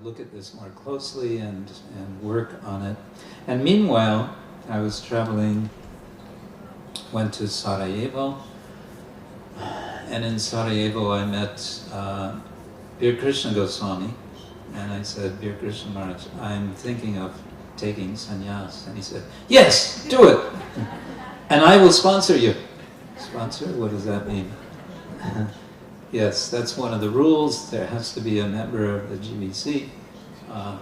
look at this more closely and work on it. And meanwhile, I was traveling, went to Sarajevo, and in Sarajevo I met Bir Krishna Swami, and I said, Bir Krishna Maharaj, I'm thinking of taking sannyas. And he said, yes, do it, and I will sponsor you. Sponsor? What does that mean? Yes, that's one of the rules. There has to be a member of the GBC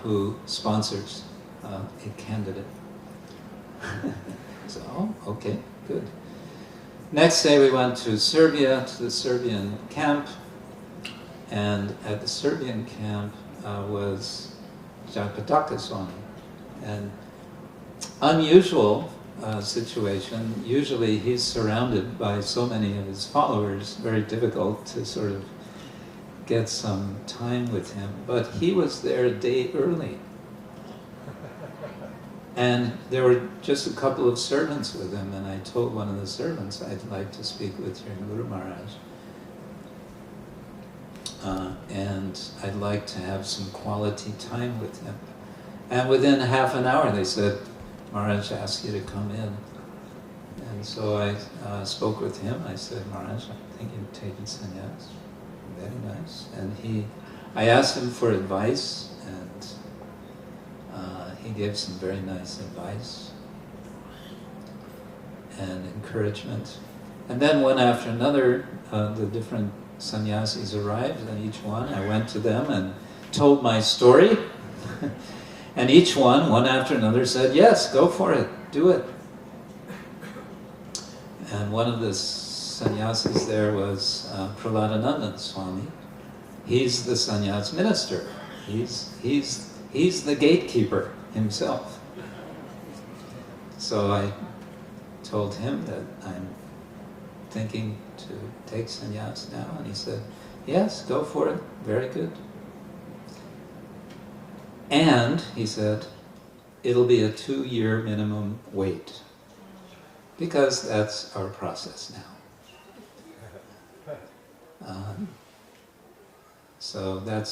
who sponsors a candidate. So, okay, good. Next day we went to Serbia, to the Serbian camp, and at the Serbian camp was Jatapataka Swami. And unusual situation. Usually he's surrounded by so many of his followers, very difficult to sort of get some time with him. But he was there a day early. And there were just a couple of servants with him, and I told one of the servants, I'd like to speak with your Guru Maharaj. And I'd like to have some quality time with him. And within half an hour they said, Maharaj asked you to come in. And so I spoke with him. I said, Maharaj, I'm thinking of taking sannyas. Very nice. And I asked him for advice, and he gave some very nice advice and encouragement. And then one after another, the different sannyasis arrived, and each one, I went to them and told my story. And each one after another, said, yes, go for it, do it. And one of the sannyasis there was Prahladananda Swami. He's the sannyas minister. He's the gatekeeper himself. So I told him that I'm thinking to take sannyas now, and he said, yes, go for it, very good. And, he said, it'll be a 2-year minimum wait, because that's our process now. So that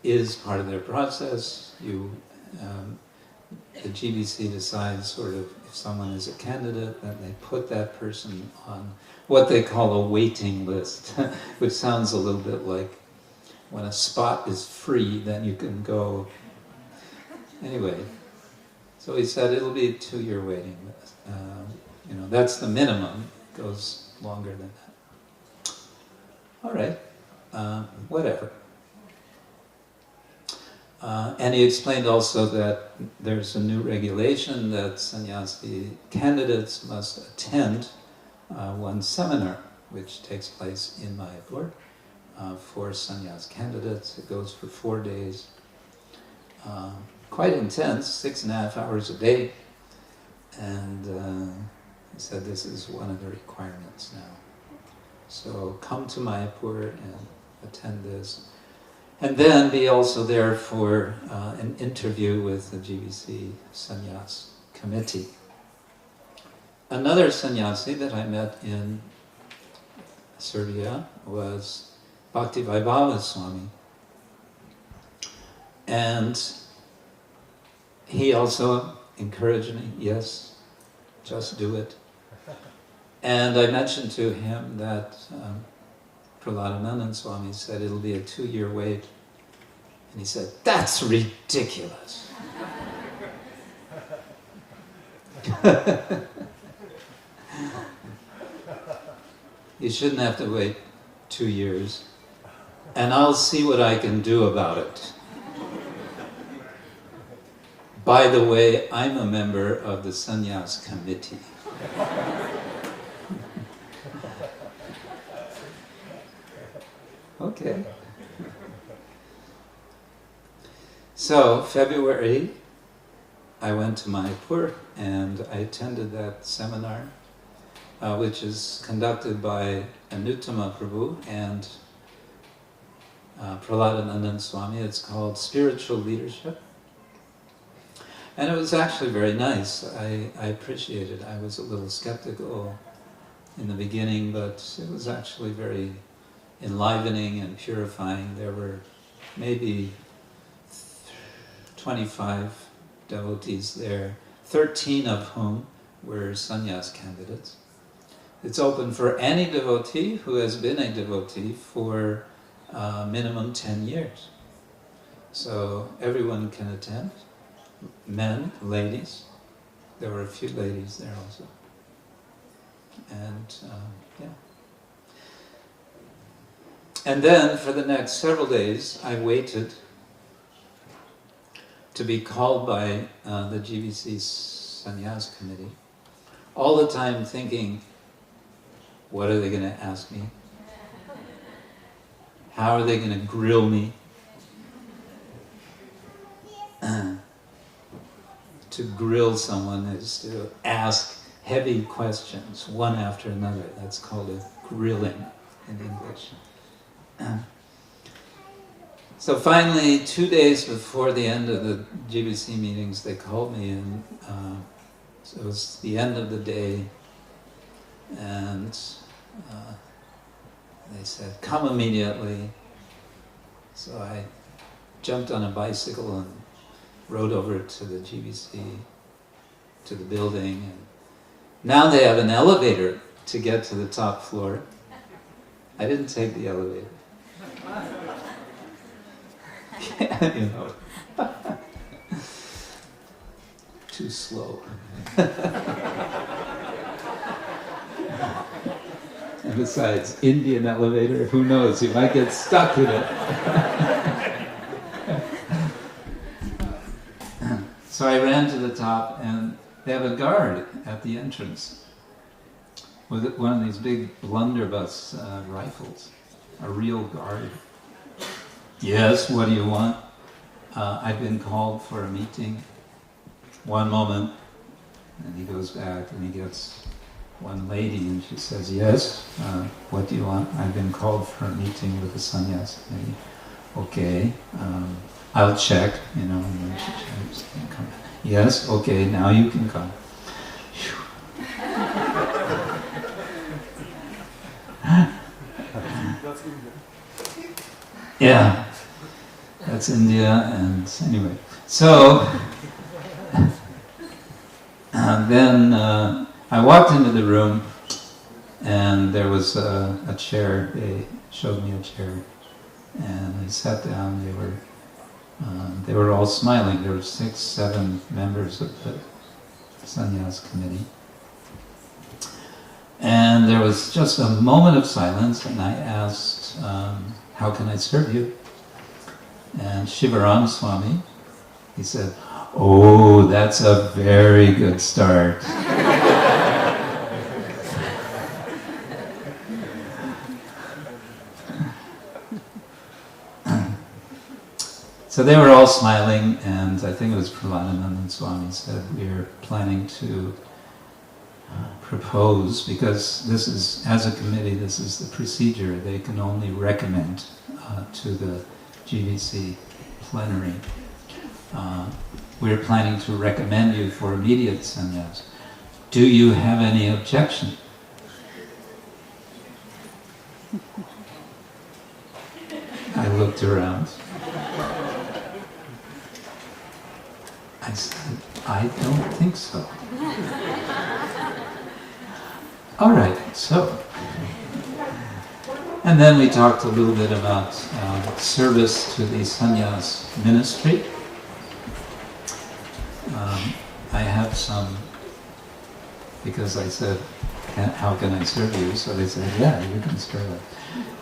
is part of their process. The GBC decides sort of if someone is a candidate, then they put that person on what they call a waiting list, which sounds a little bit like when a spot is free, then you can go. Anyway, so he said it'll be a 2-year waiting list. That's the minimum. It goes longer than that. All right, whatever. And he explained also that there's a new regulation that sannyasi candidates must attend one seminar, which takes place in Mayapur for sannyas candidates. It goes for 4 days. Quite intense, 6.5 hours a day. And he said this is one of the requirements now. So come to Mayapur and attend this. And then be also there for an interview with the GBC Sannyas Committee. Another sannyasi that I met in Serbia was Bhaktivaibhava Swami. And he also encouraged me, yes, just do it. And I mentioned to him that Prahladananda Swami said it'll be a 2-year wait. And he said, that's ridiculous. You shouldn't have to wait 2 years. And I'll see what I can do about it. By the way, I'm a member of the Sannyas Committee. Okay. So, February, I went to Mayapur and I attended that seminar, which is conducted by Anuttama Prabhu and Prahladananda Swami. It's called Spiritual Leadership. And it was actually very nice. I appreciated it. I was a little skeptical in the beginning, but it was actually very enlivening and purifying. There were maybe 25 devotees there, 13 of whom were sannyas candidates. It's open for any devotee who has been a devotee for minimum 10 years. So everyone can attend, men, ladies. There were a few ladies there also. And yeah. And then for the next several days, I waited to be called by the GBC Sannyas Committee, all the time thinking, what are they going to ask me? How are they going to grill me? To grill someone is to ask heavy questions, one after another. That's called a grilling in English. So finally, 2 days before the end of the GBC meetings, they called me in. So it was the end of the day, and they said, come immediately. So I jumped on a bicycle and rode over to the GBC, to the building. And now they have an elevator to get to the top floor. I didn't take the elevator. You know, too slow. And besides, Indian elevator, who knows, you might get stuck in it. So I ran to the top, and they have a guard at the entrance with one of these big blunderbuss rifles, a real guard. Yes, what do you want? I've been called for a meeting. One moment. And he goes back and he gets one lady and she says, yes, what do you want? I've been called for a meeting with the sannyas committee. Okay, I'll check, you know, and then she checks and come. Yes, okay, now you can come. Yeah, that's India, and anyway. So, then I walked into the room, and there was a chair. They showed me a chair, and I sat down. They were all smiling. There were 6, 7 members of the sannyas committee. And there was just a moment of silence, and I asked, how can I serve you? And Shivaram Swami, he said, oh, that's a very good start. So they were all smiling, and I think it was Prahlada Swami said, we're planning to propose, because this is, as a committee, this is the procedure. They can only recommend to the GBC plenary. We're planning to recommend you for immediate sannyas. Do you have any objection? I looked around. I said, I don't think so. All right, so. And then we talked a little bit about service to the sannyas ministry. I have some, because I said, how can I serve you? So they said, yeah, you can serve us.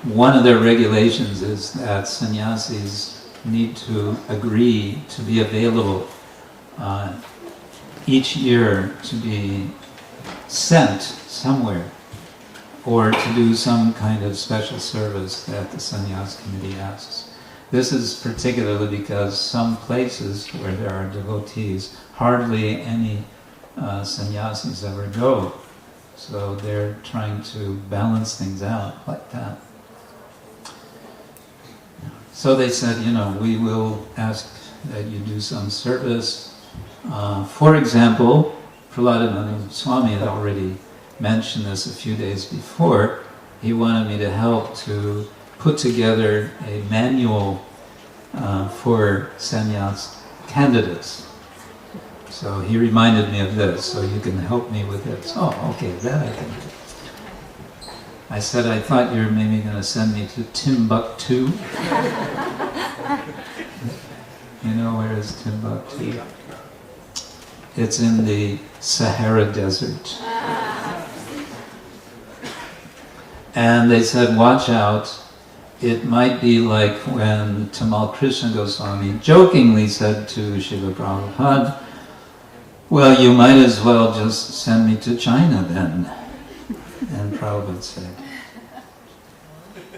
One of their regulations is that sannyasis need to agree to be available each year to be sent somewhere or to do some kind of special service that the sannyas committee asks. This is particularly because some places where there are devotees, hardly any sannyasis ever go. So they're trying to balance things out like that. So they said, you know, we will ask that you do some service. For example, Prahlada Swami had already mentioned this a few days before. He wanted me to help to put together a manual for sannyas candidates. So he reminded me of this, so you can help me with this. Oh, okay, that I can do. I said, I thought you were maybe going to send me to Timbuktu. You know where is Timbuktu? It's in the Sahara Desert. And they said, watch out. It might be like when Tamal Krishna Goswami jokingly said to Srila Prabhupada, well, you might as well just send me to China then. And Prabhupada said,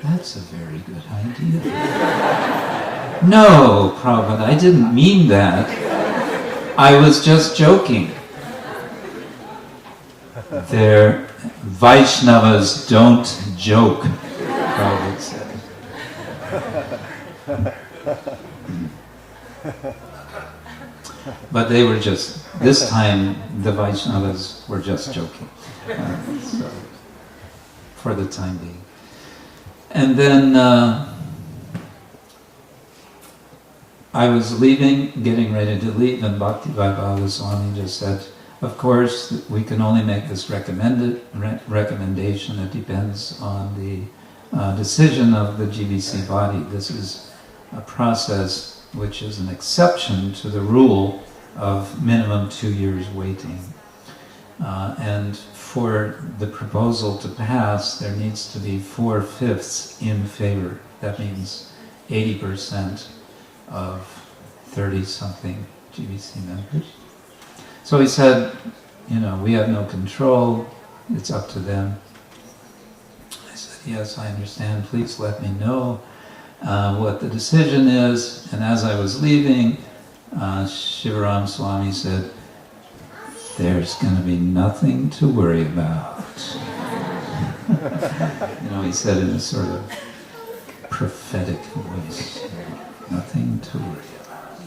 that's a very good idea. No, Prabhupada, I didn't mean that. I was just joking. Their Vaishnavas don't joke, Prabhupada said. But they were just, this time the Vaishnavas were just joking. So, for the time being. And then I was leaving, getting ready to leave, and Bhakti Swami just said, of course, we can only make this recommendation. It depends on the decision of the GBC body. This is a process which is an exception to the rule of minimum 2 years waiting. And for the proposal to pass, there needs to be 4/5 in favor. That means 80% of 30-something GBC members. So he said, you know, we have no control, it's up to them. I said, yes, I understand, please let me know what the decision is. And as I was leaving, Shivaram Swami said, there's going to be nothing to worry about. You know, he said in a sort of prophetic voice, nothing to worry about.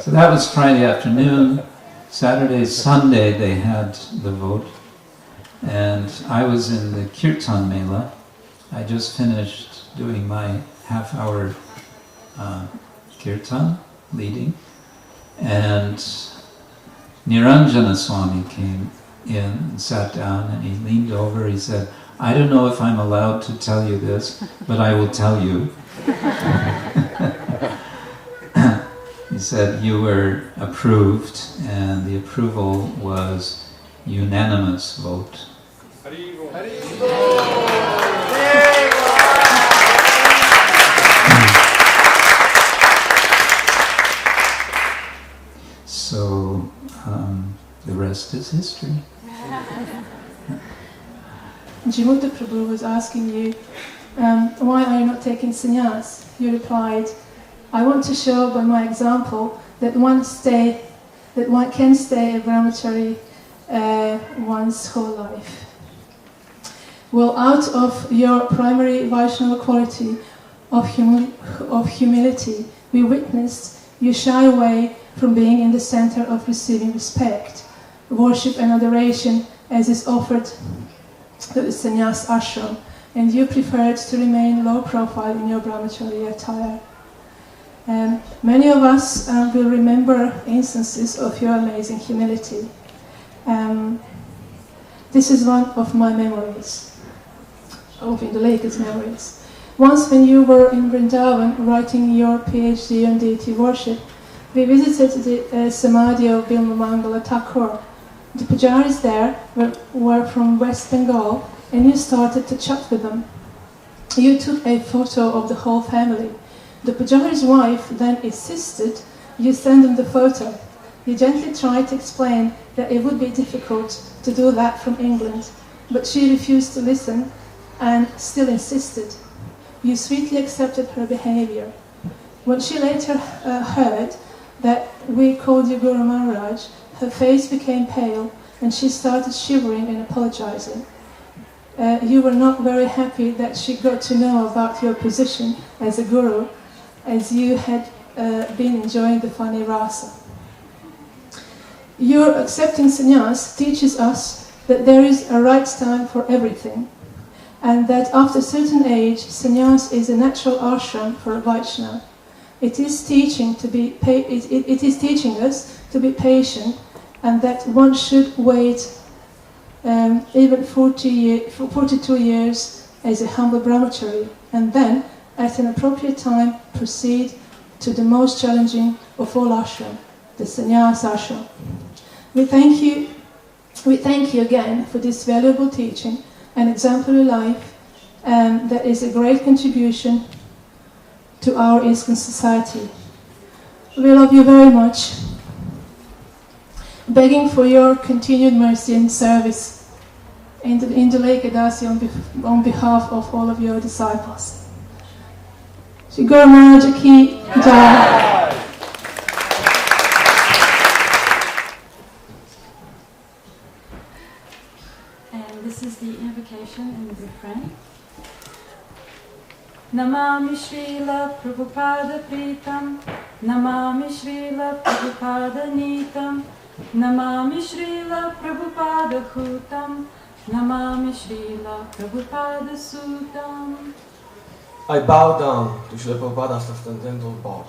So that was Friday afternoon. Saturday, Sunday, they had the vote. And I was in the Kirtan Mela. I just finished doing my half-hour Kirtan, leading. And Niranjana Swami came in and sat down, and he leaned over, he said, I don't know if I'm allowed to tell you this, but I will tell you. He said, you were approved, and the approval was unanimous vote. So, the rest is history. Jimutta Prabhu was asking you, why are you not taking sannyas? You replied, I want to show by my example that one can stay a brahmachari one's whole life. Well, out of your primary Vaishnava quality of humility, we witnessed you shy away from being in the center of receiving respect, worship and adoration as is offered to the sannyas ashram, and you preferred to remain low profile in your brahmachari attire. Many of us will remember instances of your amazing humility. This is one of my memories, of Indulekha's memories. Once when you were in Vrindavan writing your PhD on deity worship, we visited the Samadhi of Bilma Mangala Thakur. The pujaris there were from West Bengal, and you started to chat with them. You took a photo of the whole family. The pujari's wife then insisted you send them the photo. You gently tried to explain that it would be difficult to do that from England, but she refused to listen and still insisted. You sweetly accepted her behavior. When she later heard that we called you Guru Maharaj, her face became pale and she started shivering and apologizing. You were not very happy that she got to know about your position as a guru, as you had been enjoying the funny rasa. Your accepting sannyas teaches us that there is a right time for everything, and that after a certain age, sannyas is a natural ashram for a Vaishnava. It is teaching it is teaching us to be patient, and that one should wait even 42 years as a humble brahmachari, and then, at an appropriate time, proceed to the most challenging of all ashram, the sannyas ashram. We thank you again for this valuable teaching and exemplary life that is a great contribution to our ISKCON society. We love you very much, begging for your continued mercy and service in the Lake Adasi on behalf of all of your disciples. Shri Guru Maharaj Ki Jai. And this is the invocation and the refrain. Namami Srila Prabhupada Pritam, Namami Srila Prabhupada Nitam, Namami Srila Prabhupada Hutam, Namami Srila Prabhupada Sutam. I bow down to Srila Prabhupada's transcendental part.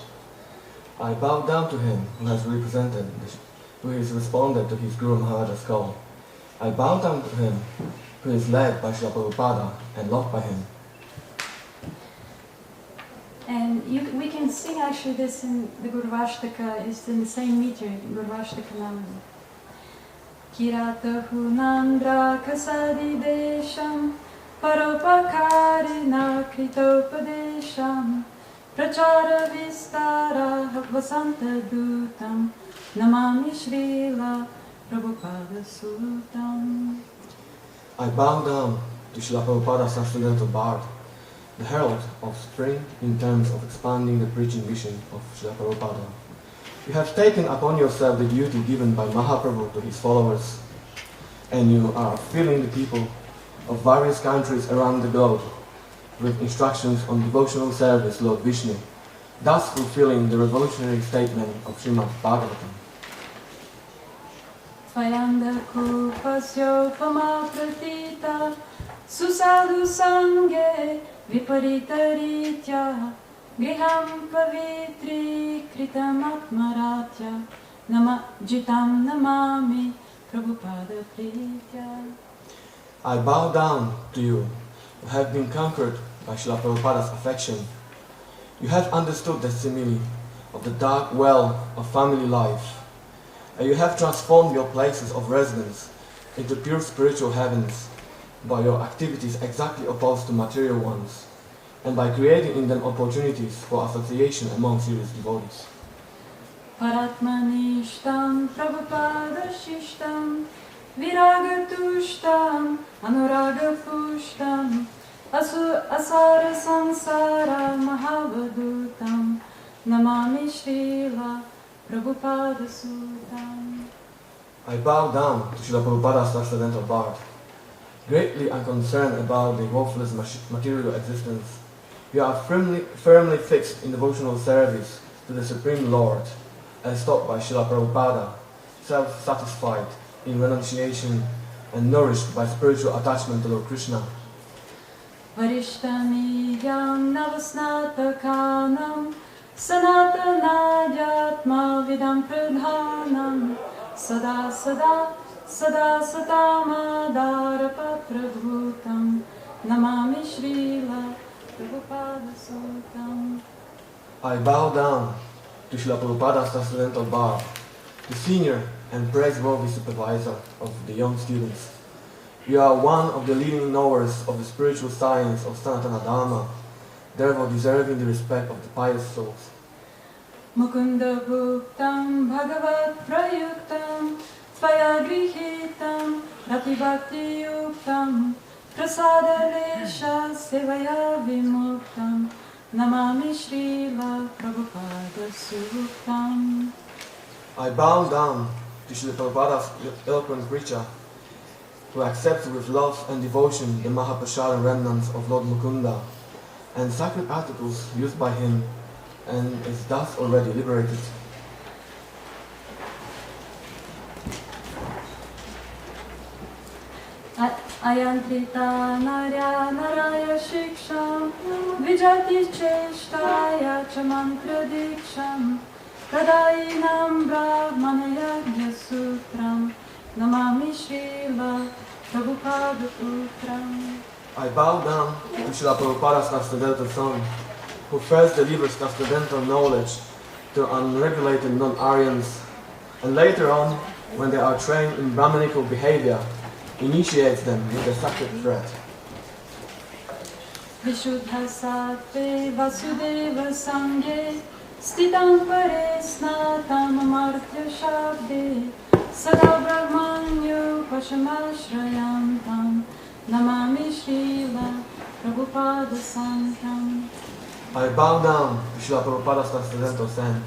I bow down to him who has who has responded to his Guru Maharaj's call. I bow down to him who is led by Srila Prabhupada and loved by him. And we can sing actually this in the Gurvashtaka, it's in the same meter, Gurvashtaka Namani. Kirata Hunandra Kasadi Desham Paropakarina Kritopadesham Prachara Vistara Vasanta Dutam Namami Srila Prabhupada Sutam. I bow down to Srila Prabhupada's transcendental bard, the herald of spring in terms of expanding the preaching vision of Srila Prabhupada. You have taken upon yourself the duty given by Mahaprabhu to his followers, and you are filling the people of various countries around the globe with instructions on devotional service, Lord Vishnu, thus fulfilling the revolutionary statement of Srimad Bhagavatam. Svayanda kupasyo pramapratita susadu sange viparita ritya griham pavitri kritam atmaratya jitam namami Prabhupada pritya. I bow down to you who have been conquered by Srila Prabhupada's affection. You have understood the simile of the dark well of family life, and you have transformed your places of residence into pure spiritual heavens by your activities exactly opposed to material ones, and by creating in them opportunities for association among serious devotees. Paratmanishtam Prabhupada Shishtam Viragatushtam Anuragapushtam Asara Sansara Mahavadutam Namami Srila Prabhupada Sutam. I bow down to Srila Prabhupada's transcendental bard. Greatly unconcerned about the worthless material existence, you are firmly fixed in devotional service to the Supreme Lord, as taught by Srila Prabhupada, self-satisfied in renunciation and nourished by spiritual attachment to Lord Krishna. Varishtamiyam navasnatakanam sanatanadyatma vidam pradhanam sada sada sada satamadarapaprabhutam namami Srila Prabhupada Sutam. I bow down to Srila Prabhupada's transcendental bard, the senior and praiseworthy supervisor of the young students. You are one of the leading knowers of the spiritual science of Sanatana Dharma, therefore deserving the respect of the pious souls. Mukunda Bhuktam Bhagavat Prayuktam Tvaya Grihitam Rati Bhakti Yuktam Prasada Lesha Sevaya Vimuktam Namami Srila Prabhupada Suktam. I bow down to Srila Prabhupada's eloquent preacher, who accepts with love and devotion the Mahaprasada remnants of Lord Mukunda and sacred articles used by him, and is thus already liberated. Ayantrita narya naraya shiksham vijati cheshtaya cha mantra diksham Tadainam brahmanaya sutram Namami Srila Prabhupada Putram. I bow down to Srila Prabhupada's transcendental son, who first delivers transcendental knowledge to unregulated non-Aryans, and later on, when they are trained in Brahmanical behavior, initiates them with the sacred thread. Vishuddha sattve vasudeva sanghe Stitam pare snatam amartya shabde Sada brahmanyo pashamashrayantam Namami Srila Prabhupada Santam. I bow down to Srila Prabhupada's transcendental son,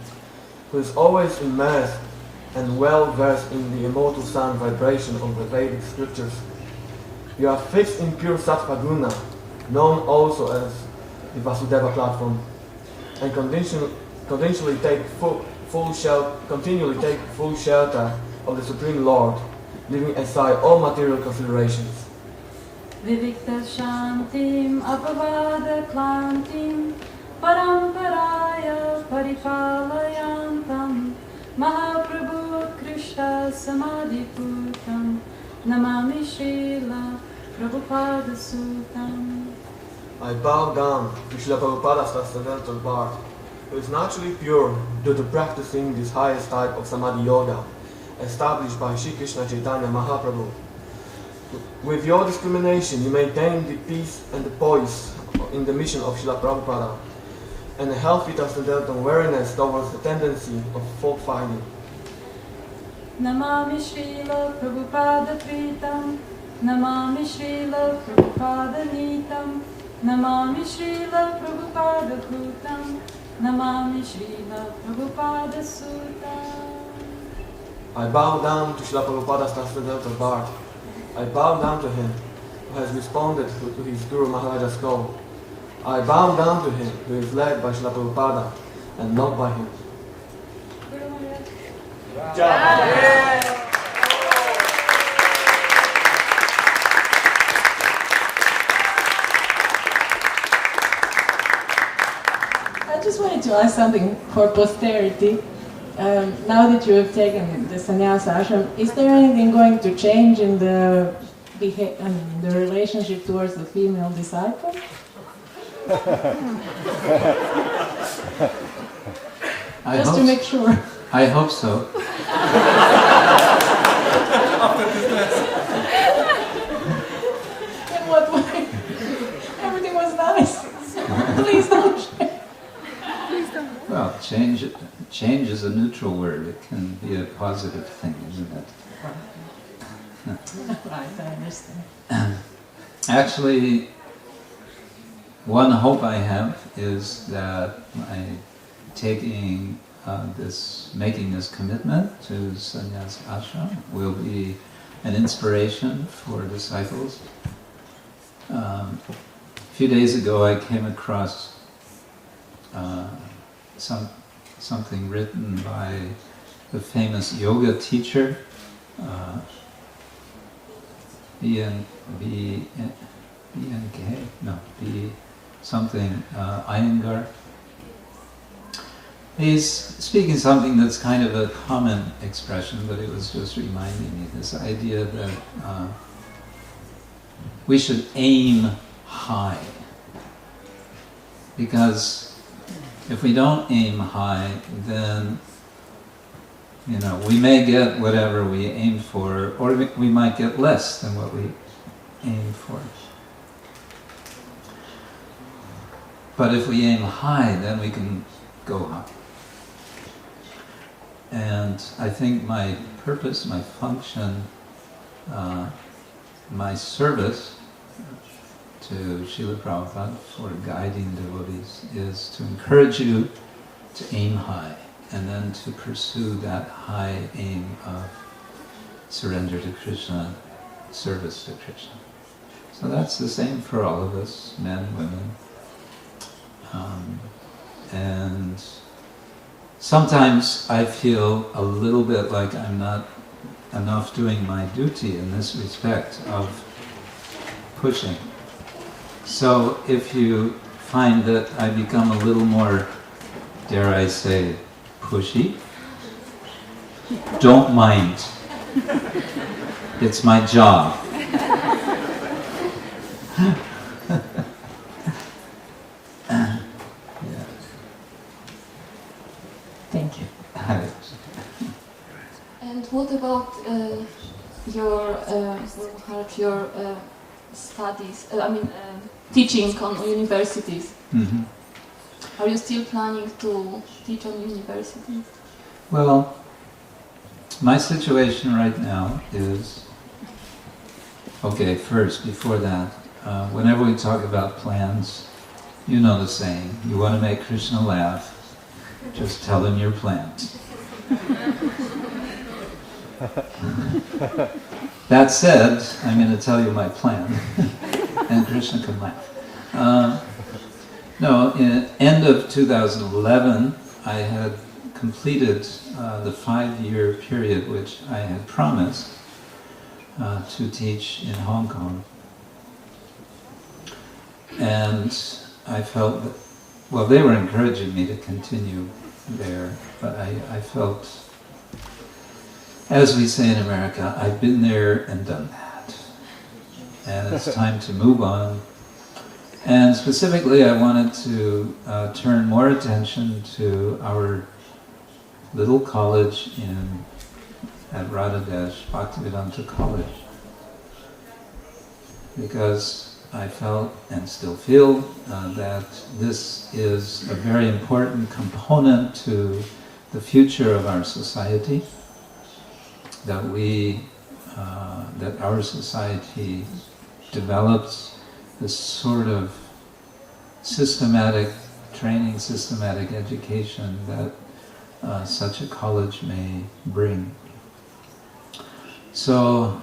who is always immersed and well versed in the immortal sound vibration of the Vedic scriptures. You are fixed in pure sattva guna, known also as the Vasudeva platform, and continually take full shelter of the Supreme Lord, leaving aside all material considerations. Vivikta shantim apavada klantim paramparaya paripalayantam Mahaprabhu Krishna Samadhiputam Namami Srila Prabhupada Sutam. I bow down to Srila Prabhupada's transcendental Bard, who is naturally pure due to practicing this highest type of Samadhi Yoga, established by Sri Krishna Chaitanya Mahaprabhu. With your discrimination, you maintain the peace and the poise in the mission of Srila Prabhupada, and a healthy transcendental awareness towards the tendency of fault-finding. Namami Srila Prabhupada Pritam Namami Srila Prabhupada Nitam Namami Srila Prabhupada Bhutam Namami Srila Prabhupada Sutam. I bow down to Srila Prabhupada's transcendental Bard. I bow down to him who has responded to his Guru Maharaja's call. I bow down to him who is led by Srila Prabhupada and not by him. I just wanted to ask something for posterity. Now that you have taken the sannyas ashram, is there anything going to change in the relationship towards the female disciple? Just to make sure. I hope so. In what way? Everything was nice. Please don't change. Well, change is a neutral word. It can be a positive thing, isn't it? Right, I understand. Actually, one hope I have is that by making this commitment to sannyas ashram will be an inspiration for disciples. A few days ago I came across something written by the famous yoga teacher, Iyengar. He's speaking something that's kind of a common expression, but it was just reminding me this idea that we should aim high. Because if we don't aim high, then we may get whatever we aimed for, or we might get less than what we aimed for. But if we aim high, then we can go high. And I think my purpose, my function, my service to Srila Prabhupada for guiding devotees is to encourage you to aim high and then to pursue that high aim of surrender to Krishna, service to Krishna. So that's the same for all of us, men, women. And sometimes I feel a little bit like I'm not enough doing my duty in this respect of pushing. So if you find that I become a little more, dare I say, pushy, don't mind. It's my job. Thank you. And what about your studies? Teaching on universities. Mm-hmm. Are you still planning to teach on universities? Well, my situation right now is, okay, first, before that, whenever we talk about plans, you know the saying, you want to make Krishna laugh, just tell him your plans. That said, I'm going to tell you my plan, and Krishna can laugh. No, in end of 2011, I had completed the 5-year period which I had promised to teach in Hong Kong. And I felt that, well, they were encouraging me to continue there, but I felt, as we say in America, I've been there and done that. And it's time to move on. And specifically, I wanted to turn more attention to our little college at Radhadesh, Bhaktivedanta College, because I felt and still feel that this is a very important component to the future of our society, that our society develops this sort of systematic training, systematic education that such a college may bring. So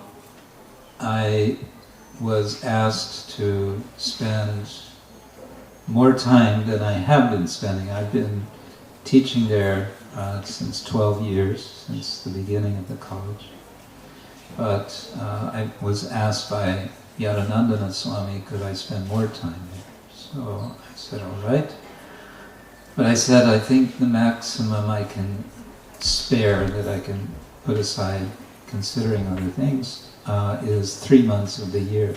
I was asked to spend more time than I have been spending. I've been teaching there since 12 years, since the beginning of the college. But I was asked by Yadanandana Swami, could I spend more time there? So I said, all right. But I said, I think the maximum I can spare, that I can put aside considering other things, is 3 months of the year.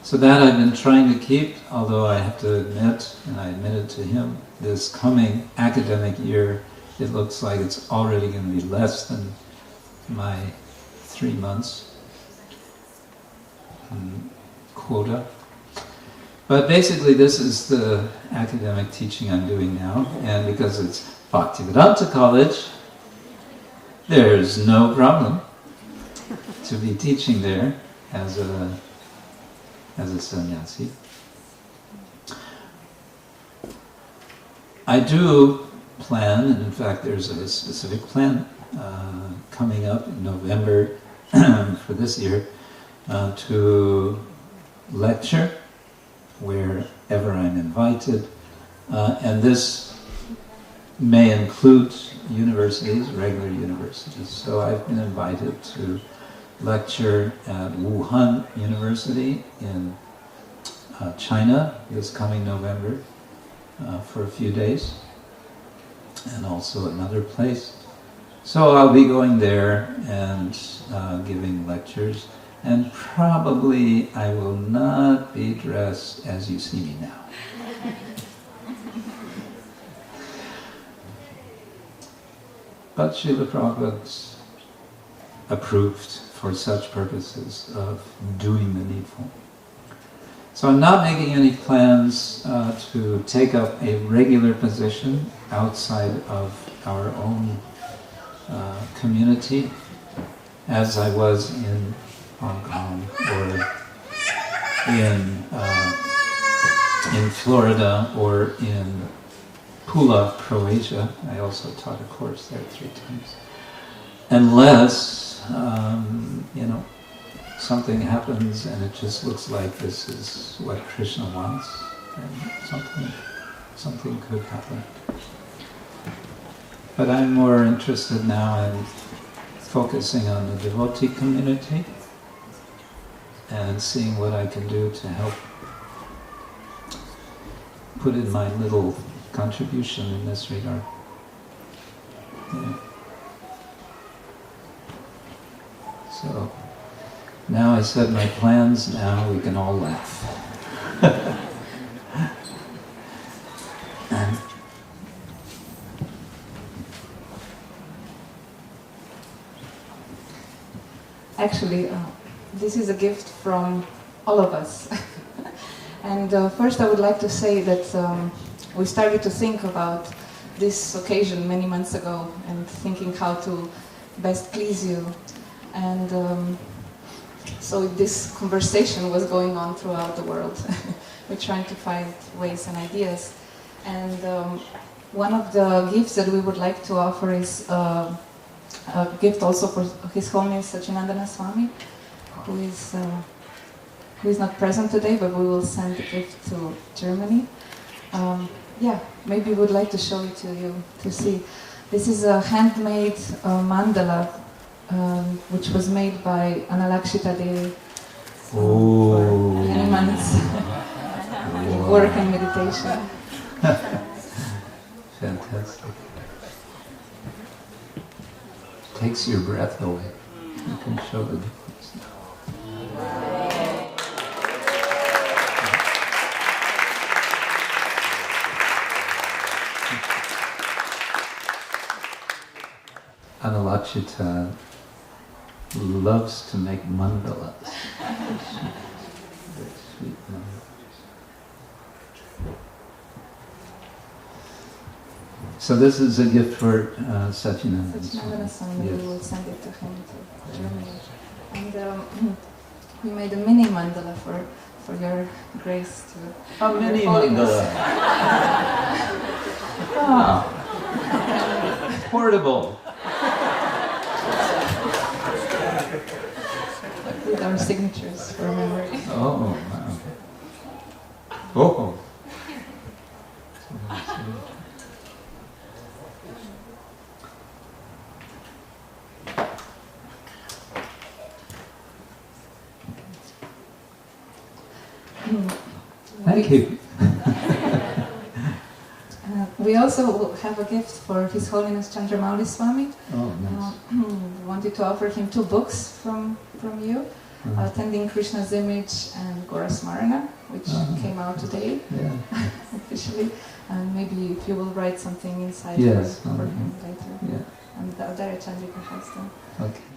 So that I've been trying to keep, although I have to admit, and I admitted to him, this coming academic year, it looks like it's already going to be less than my 3 months quota. But basically this is the academic teaching I'm doing now, and because it's Bhaktivedanta College, there's no problem to be teaching there as a sannyasi. I do plan, and in fact there's a specific plan coming up in November for this year to lecture wherever I'm invited, and this may include universities, regular universities. So I've been invited to lecture at Wuhan University in China this coming November for a few days, and also another place. So I'll be going there and giving lectures, and probably I will not be dressed as you see me now. But Srila Prabhupada's approved for such purposes of doing the needful. So I'm not making any plans to take up a regular position outside of our own community, as I was in Hong Kong or in Florida or in Pula, Croatia. I also taught a course there 3 times. Unless, something happens and it just looks like this is what Krishna wants, and something could happen. But I'm more interested now in focusing on the devotee community and seeing what I can do to help put in my little contribution in this regard. Yeah. So, now I said my plans, now we can all laugh. Actually, this is a gift from all of us. And first I would like to say that we started to think about this occasion many months ago and thinking how to best please you. And so this conversation was going on throughout the world. We're trying to find ways and ideas. And one of the gifts that we would like to offer is a gift also for His Holiness Sachinandana Swami, who is not present today, but we will send the gift to Germany. Yeah, maybe we would like to show it to you to see. This is a handmade mandala, which was made by Analakshita Devi for many months in work and meditation. Fantastic. Takes your breath away. You can show the difference. Analakshita loves to make mandalas. Very sweet mandalas. So this is a gift for Sachinandana Swami. Yes. We will send it to him to Germany. And we made a mini mandala for your grace to... A mini mandala. Ah. Portable. With our signatures for memory. Oh, wow. Oh. Thank you. We also have a gift for His Holiness Chandramauli Swami. Oh, nice. We wanted to offer him 2 books from you, Tending Krishna's Image and Gora Smarana, which came out today, officially. And maybe if you will write something inside for him later. Yeah. And Adhya Chandrika has them. Okay.